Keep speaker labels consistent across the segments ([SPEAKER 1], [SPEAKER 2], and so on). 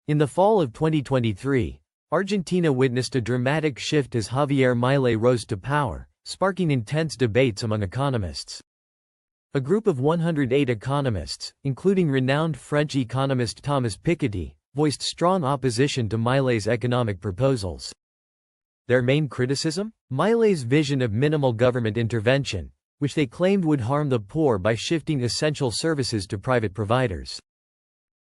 [SPEAKER 1] In the fall of 2023, Argentina witnessed a dramatic shift as Javier Milei rose to power, sparking intense debates among economists. A group of 108 economists, including renowned French economist Thomas Piketty, voiced strong opposition to Milei's economic proposals. Their main criticism? Milei's vision of minimal government intervention, which they claimed would harm the poor by shifting essential services to private providers.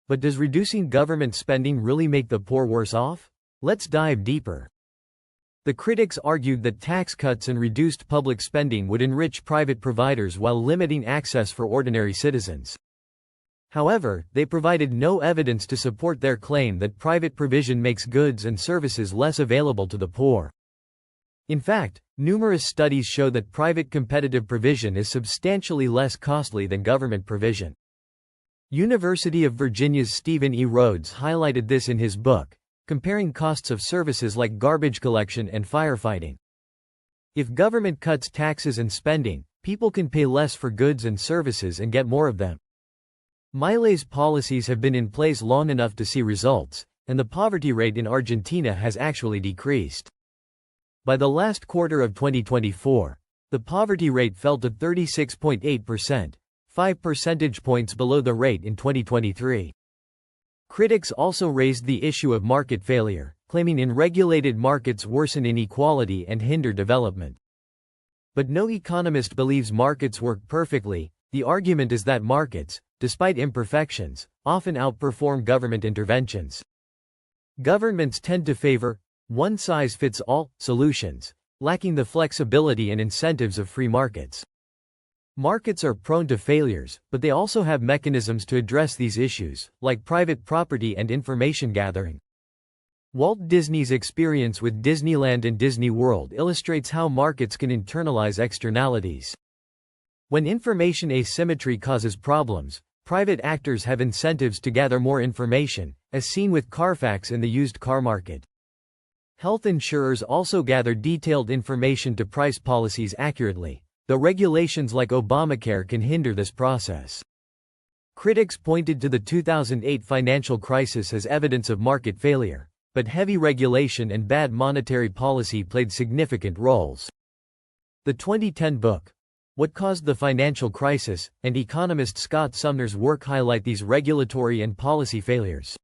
[SPEAKER 1] But does reducing government spending really make the poor worse off? Let's dive deeper. The critics argued that tax cuts and reduced public spending would enrich private providers while limiting access for ordinary citizens. However, they provided no evidence to support their claim that private provision makes goods and services less available to the poor. In fact, numerous studies show that private competitive provision is substantially less costly than government provision. University of Virginia's Stephen E. Rhodes highlighted this in his book, Comparing Costs of Services like Garbage Collection and Firefighting. If government cuts taxes and spending, people can pay less for goods and services and get more of them. Milei's policies have been in place long enough to see results, and the poverty rate in Argentina has actually decreased. By the last quarter of 2024, the poverty rate fell to 36.8%, 5 percentage points below the rate in 2023. Critics also raised the issue of market failure, claiming unregulated markets worsen inequality and hinder development. But no economist believes markets work perfectly. The argument is that markets, despite imperfections, often outperform government interventions. Governments tend to favor one-size-fits-all solutions, lacking the flexibility and incentives of free markets. Markets are prone to failures, but they also have mechanisms to address these issues, like private property and information gathering. Walt Disney's experience with Disneyland and Disney World illustrates how markets can internalize externalities. When information asymmetry causes problems, private actors have incentives to gather more information, as seen with Carfax in the used car market. Health insurers also gather detailed information to price policies accurately, though regulations like Obamacare can hinder this process. Critics pointed to the 2008 financial crisis as evidence of market failure, but heavy regulation and bad monetary policy played significant roles. The 2010 book, What Caused the Financial Crisis, and economist Scott Sumner's work highlight these regulatory and policy failures.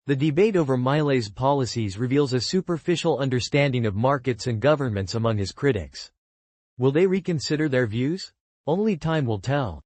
[SPEAKER 1] The debate over Milei's policies reveals a superficial understanding of markets and governments among his critics. Will they reconsider their views? Only time will tell.